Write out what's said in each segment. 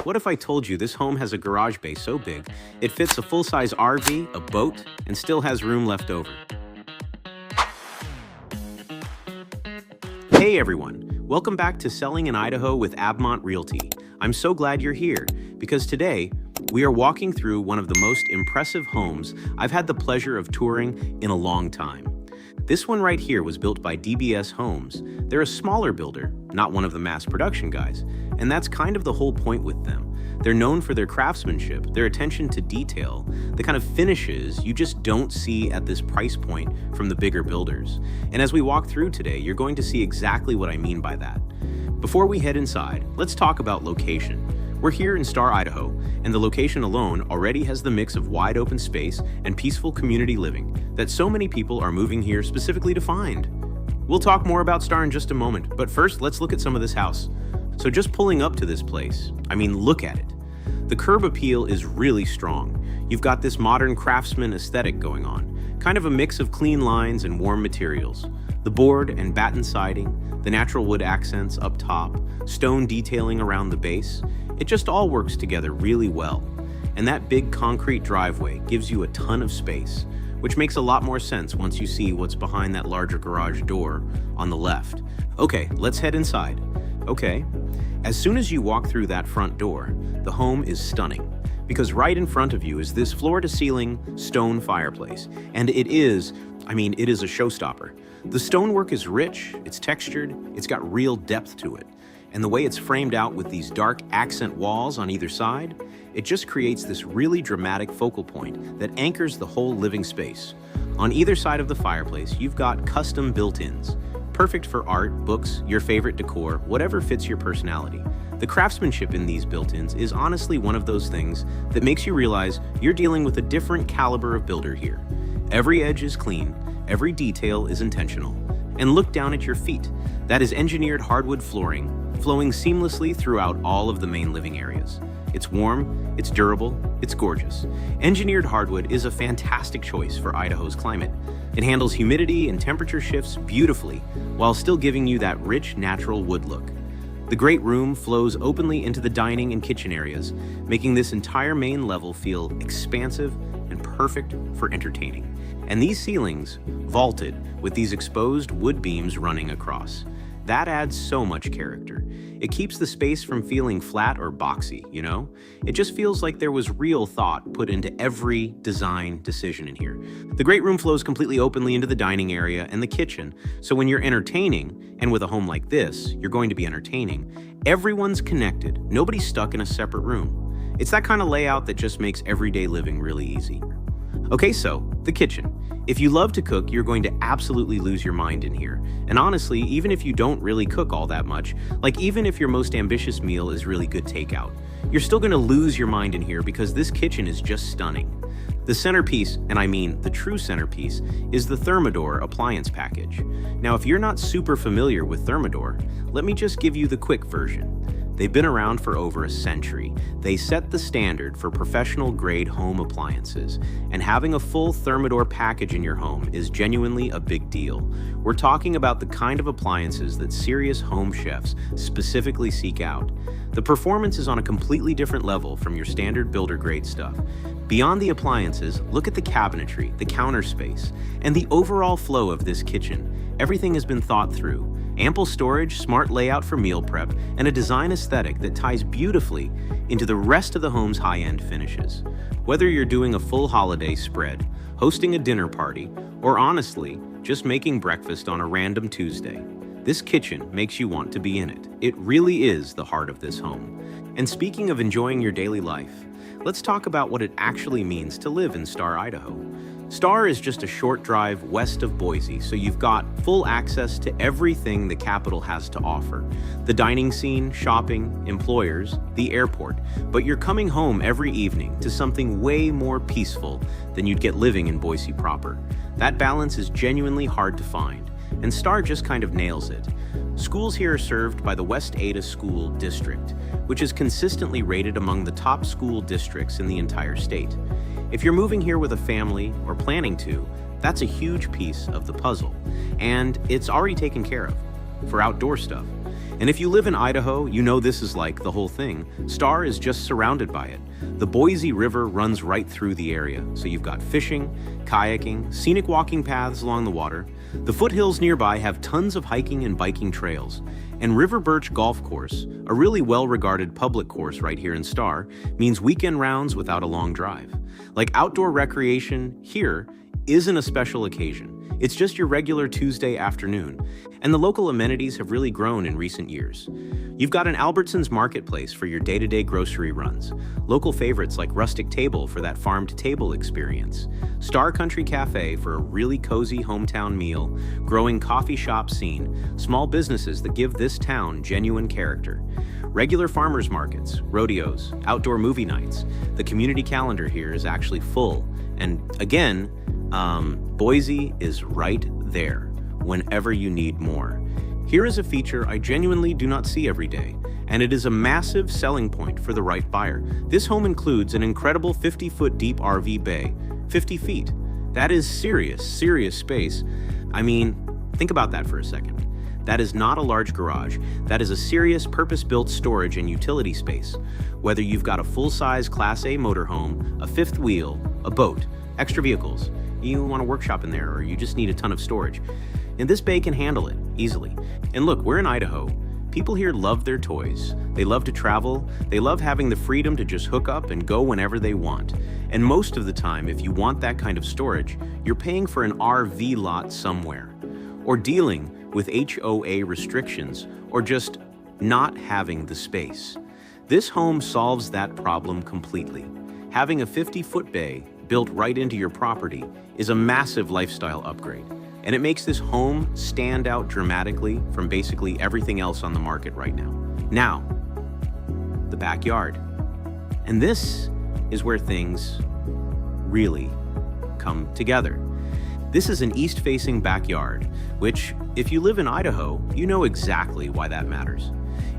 What if I told you this home has a garage bay so big, it fits a full-size RV, a boat, and still has room left over? Hey everyone, welcome back to Selling in Idaho with Abmont Realty. I'm so glad you're here, because today, we are walking through one of the most impressive homes I've had the pleasure of touring in a long time. This one right here was built by DBS Homes. They're a smaller builder, not one of the mass production guys, and that's kind of the whole point with them. They're known for their craftsmanship, their attention to detail, the kind of finishes you just don't see at this price point from the bigger builders. And as we walk through today, you're going to see exactly what I mean by that. Before we head inside, let's talk about location. We're here in Star, Idaho, and the location alone already has the mix of wide open space and peaceful community living that so many people are moving here specifically to find. We'll talk more about Star in just a moment, but first let's look at some of this house. So just pulling up to this place, I mean, look at it. The curb appeal is really strong. You've got this modern craftsman aesthetic going on, kind of a mix of clean lines and warm materials. The board and batten siding, the natural wood accents up top, stone detailing around the base, it just all works together really well. And that big concrete driveway gives you a ton of space, which makes a lot more sense once you see what's behind that larger garage door on the left. Okay, let's head inside. Okay, as soon as you walk through that front door, the home is stunning, because right in front of you is this floor-to-ceiling stone fireplace, and it is a showstopper. The stonework is rich, it's textured, it's got real depth to it. And the way it's framed out with these dark accent walls on either side, it just creates this really dramatic focal point that anchors the whole living space. On either side of the fireplace, you've got custom built-ins, perfect for art, books, your favorite decor, whatever fits your personality. The craftsmanship in these built-ins is honestly one of those things that makes you realize you're dealing with a different caliber of builder here. Every edge is clean, every detail is intentional. And look down at your feet. That is engineered hardwood flooring, flowing seamlessly throughout all of the main living areas. It's warm, it's durable, it's gorgeous. Engineered hardwood is a fantastic choice for Idaho's climate. It handles humidity and temperature shifts beautifully, while still giving you that rich, natural wood look. The great room flows openly into the dining and kitchen areas, making this entire main level feel expansive and perfect for entertaining. And these ceilings, vaulted with these exposed wood beams running across. That adds so much character. It keeps the space from feeling flat or boxy, you know? It just feels like there was real thought put into every design decision in here. The great room flows completely openly into the dining area and the kitchen, so when you're entertaining, and with a home like this, you're going to be entertaining, everyone's connected, nobody's stuck in a separate room. It's that kind of layout that just makes everyday living really easy. Okay, so, the kitchen. If you love to cook, you're going to absolutely lose your mind in here. And honestly, even if you don't really cook all that much, like even if your most ambitious meal is really good takeout, you're still going to lose your mind in here because this kitchen is just stunning. The centerpiece, and I mean the true centerpiece, is the Thermador appliance package. Now, if you're not super familiar with Thermador, let me just give you the quick version. They've been around for over a century. They set the standard for professional-grade home appliances, and having a full Thermador package in your home is genuinely a big deal. We're talking about the kind of appliances that serious home chefs specifically seek out. The performance is on a completely different level from your standard builder-grade stuff. Beyond the appliances, look at the cabinetry, the counter space, and the overall flow of this kitchen. Everything has been thought through. Ample storage, smart layout for meal prep, and a design aesthetic that ties beautifully into the rest of the home's high-end finishes. Whether you're doing a full holiday spread, hosting a dinner party, or honestly, just making breakfast on a random Tuesday, this kitchen makes you want to be in it. It really is the heart of this home. And speaking of enjoying your daily life, let's talk about what it actually means to live in Star, Idaho. Star is just a short drive west of Boise, so you've got full access to everything the capital has to offer. The dining scene, shopping, employers, the airport, but you're coming home every evening to something way more peaceful than you'd get living in Boise proper. That balance is genuinely hard to find, and Star just kind of nails it. Schools here are served by the West Ada School District, which is consistently rated among the top school districts in the entire state. If you're moving here with a family or planning to, that's a huge piece of the puzzle, and it's already taken care of. For outdoor stuff, And if you live in Idaho, you know this is like the whole thing. Star is just surrounded by it. The Boise River runs right through the area, so you've got fishing, kayaking, scenic walking paths along the water. The foothills nearby have tons of hiking and biking trails. And River Birch Golf Course, a really well-regarded public course right here in Star, means weekend rounds without a long drive. Like outdoor recreation here isn't a special occasion. It's just your regular Tuesday afternoon, and the local amenities have really grown in recent years. You've got an Albertsons marketplace for your day-to-day grocery runs, local favorites like Rustic Table for that farm-to-table experience, Star Country Cafe for a really cozy hometown meal, growing coffee shop scene, small businesses that give this town genuine character, regular farmers markets, rodeos, outdoor movie nights. The community calendar here is actually full, and again, Boise is right there whenever you need more. Here is a feature I genuinely do not see every day, and it is a massive selling point for the right buyer. This home includes an incredible 50-foot deep RV bay, 50 feet. That is serious space. I mean, think about that for a second. That is not a large garage. That is a serious purpose-built storage and utility space. Whether you've got a full-size Class A motorhome, a fifth wheel, a boat, extra vehicles, you want a workshop in there, or you just need a ton of storage, and this bay can handle it easily. And look, we're in Idaho. People here love their toys. They love to travel. They love having the freedom to just hook up and go whenever they want. And most of the time, if you want that kind of storage, you're paying for an RV lot somewhere, or dealing with HOA restrictions, or just not having the space. This home solves that problem completely. Having a 50-foot bay built right into your property is a massive lifestyle upgrade, and it makes this home stand out dramatically from basically everything else on the market right now. Now, the backyard. And this is where things really come together. This is an east-facing backyard, which, if you live in Idaho, you know exactly why that matters.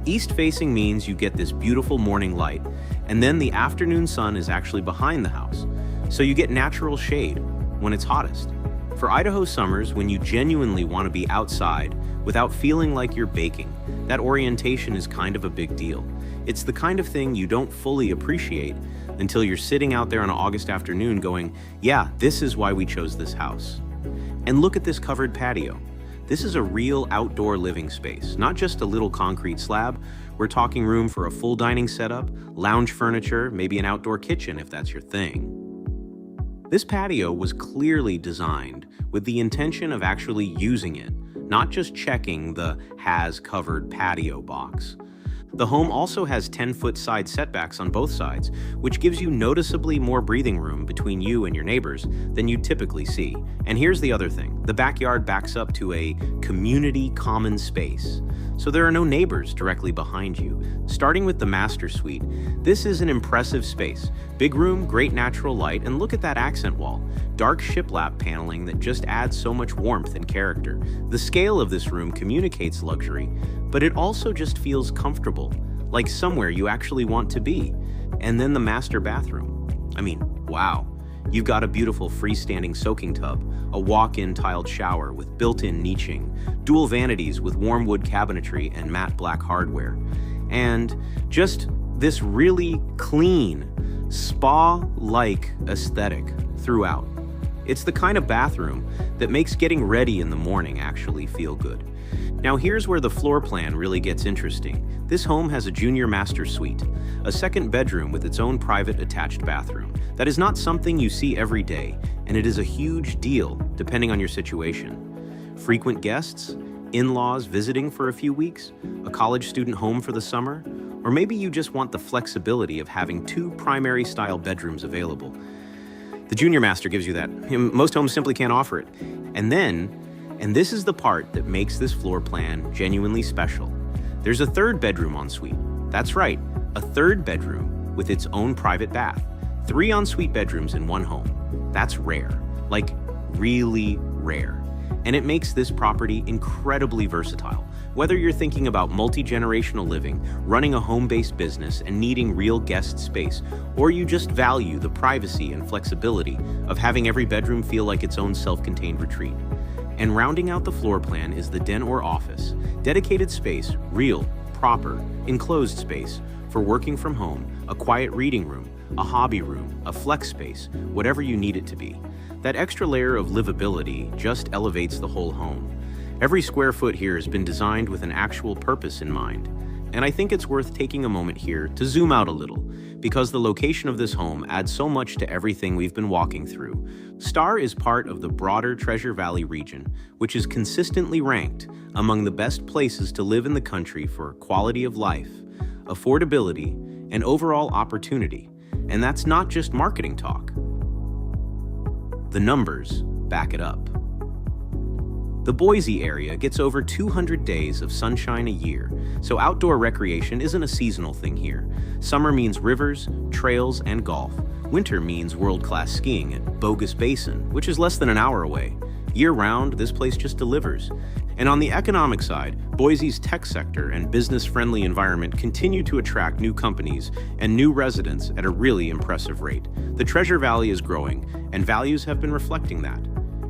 East-facing means you get this beautiful morning light, and then the afternoon sun is actually behind the house, so you get natural shade when it's hottest. For Idaho summers, when you genuinely want to be outside without feeling like you're baking, that orientation is kind of a big deal. It's the kind of thing you don't fully appreciate until you're sitting out there on an August afternoon going, yeah, this is why we chose this house. And look at this covered patio. This is a real outdoor living space, not just a little concrete slab. We're talking room for a full dining setup, lounge furniture, maybe an outdoor kitchen if that's your thing. This patio was clearly designed with the intention of actually using it, not just checking the has covered patio box. The home also has 10-foot side setbacks on both sides, which gives you noticeably more breathing room between you and your neighbors than you typically see. And here's the other thing. The backyard backs up to a community common space, so there are no neighbors directly behind you. Starting with the master suite, this is an impressive space. Big room, great natural light, and look at that accent wall. Dark shiplap paneling that just adds so much warmth and character. The scale of this room communicates luxury, but it also just feels comfortable, like somewhere you actually want to be. And then the master bathroom. I mean, wow. You've got a beautiful freestanding soaking tub, a walk-in tiled shower with built-in niching, dual vanities with warm wood cabinetry and matte black hardware, and just this really clean, spa-like aesthetic throughout. It's the kind of bathroom that makes getting ready in the morning actually feel good. Now here's where the floor plan really gets interesting. This home has a junior master suite, a second bedroom with its own private attached bathroom. That is not something you see every day, and it is a huge deal depending on your situation. Frequent guests, in-laws visiting for a few weeks, a college student home for the summer, or maybe you just want the flexibility of having two primary style bedrooms available. The junior master gives you that. Most homes simply can't offer it. And this is the part that makes this floor plan genuinely special. There's a third bedroom ensuite. That's right, a third bedroom with its own private bath. 3 ensuite bedrooms in one home. That's rare, like really rare. And it makes this property incredibly versatile. Whether you're thinking about multi-generational living, running a home-based business, and needing real guest space, or you just value the privacy and flexibility of having every bedroom feel like its own self-contained retreat. And rounding out the floor plan is the den or office, dedicated space, real, proper, enclosed space for working from home, a quiet reading room, a hobby room, a flex space, whatever you need it to be. That extra layer of livability just elevates the whole home. Every square foot here has been designed with an actual purpose in mind. And I think it's worth taking a moment here to zoom out a little, because the location of this home adds so much to everything we've been walking through. Star is part of the broader Treasure Valley region, which is consistently ranked among the best places to live in the country for quality of life, affordability, and overall opportunity. And that's not just marketing talk. The numbers back it up. The Boise area gets over 200 days of sunshine a year, so outdoor recreation isn't a seasonal thing here. Summer means rivers, trails, and golf. Winter means world-class skiing at Bogus Basin, which is less than an hour away. Year-round, this place just delivers. And on the economic side, Boise's tech sector and business-friendly environment continue to attract new companies and new residents at a really impressive rate. The Treasure Valley is growing, and values have been reflecting that.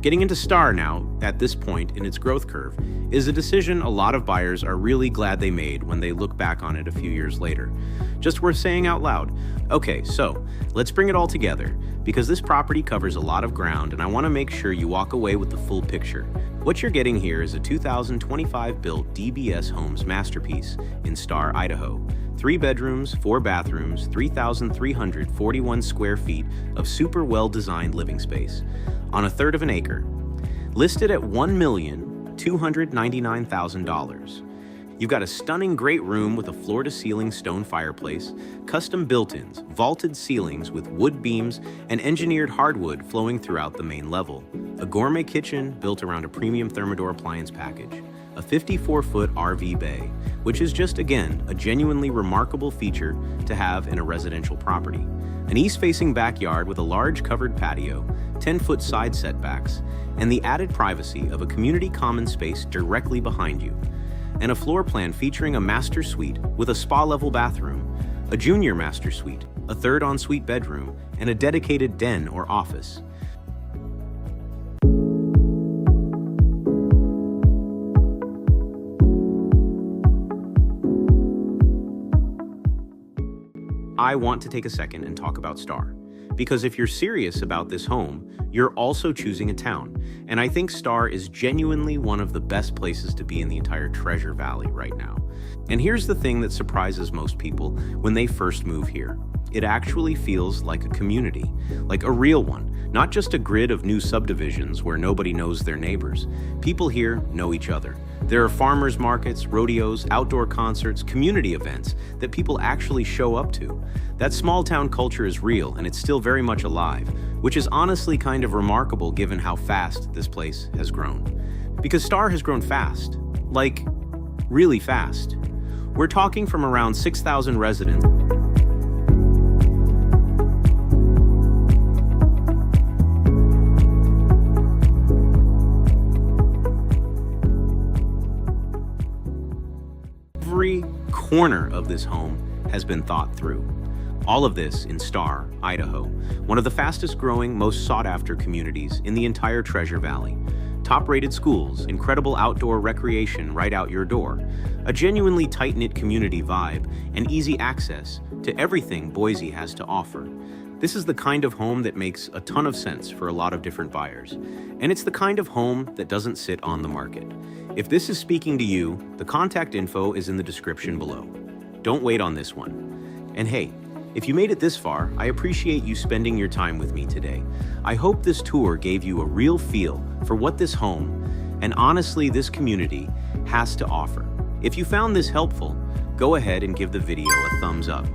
Getting into Star now, at this point in its growth curve, is a decision a lot of buyers are really glad they made when they look back on it a few years later. Just worth saying out loud. Okay, so let's bring it all together, because this property covers a lot of ground and I want to make sure you walk away with the full picture. What you're getting here is a 2025 built DBS Homes masterpiece in Star, Idaho. 3 bedrooms, 4 bathrooms, 3,341 square feet of super well-designed living space on a third of an acre. Listed at $1,299,000. You've got a stunning great room with a floor-to-ceiling stone fireplace, custom built-ins, vaulted ceilings with wood beams, and engineered hardwood flowing throughout the main level. A gourmet kitchen built around a premium Thermador appliance package. A 54-foot RV bay, which is just, again, a genuinely remarkable feature to have in a residential property. An east-facing backyard with a large covered patio, 10-foot side setbacks, and the added privacy of a community common space directly behind you. And a floor plan featuring a master suite with a spa-level bathroom, a junior master suite, a third ensuite bedroom, and a dedicated den or office. I want to take a second and talk about Star. Because if you're serious about this home, you're also choosing a town. And I think Star is genuinely one of the best places to be in the entire Treasure Valley right now. And here's the thing that surprises most people when they first move here. It actually feels like a community, like a real one, not just a grid of new subdivisions where nobody knows their neighbors. People here know each other. There are farmers markets, rodeos, outdoor concerts, community events that people actually show up to. That small town culture is real and it's still very much alive, which is honestly kind of remarkable given how fast this place has grown. Because Star has grown fast, like really fast. We're talking from around 6,000 residents Every corner of this home has been thought through. All of this in Star, Idaho, one of the fastest growing, most sought after communities in the entire Treasure Valley. Top-rated schools, incredible outdoor recreation right out your door, a genuinely tight-knit community vibe, and easy access to everything Boise has to offer. This is the kind of home that makes a ton of sense for a lot of different buyers. And it's the kind of home that doesn't sit on the market. If this is speaking to you, the contact info is in the description below. Don't wait on this one. And hey, if you made it this far, I appreciate you spending your time with me today. I hope this tour gave you a real feel for what this home, and honestly this community, has to offer. If you found this helpful, go ahead and give the video a thumbs up.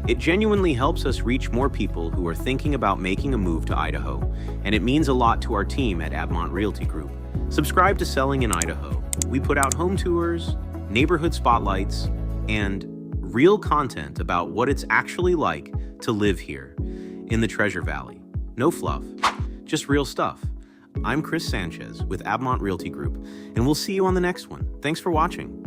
It genuinely helps us reach more people who are thinking about making a move to Idaho, and it means a lot to our team at Abmont Realty Group. Subscribe to Selling in Idaho. We put out home tours, neighborhood spotlights, and real content about what it's actually like to live here in the Treasure Valley. No fluff, just real stuff. I'm Chris Sanchez with Abmont Realty Group, and we'll see you on the next one. Thanks for watching.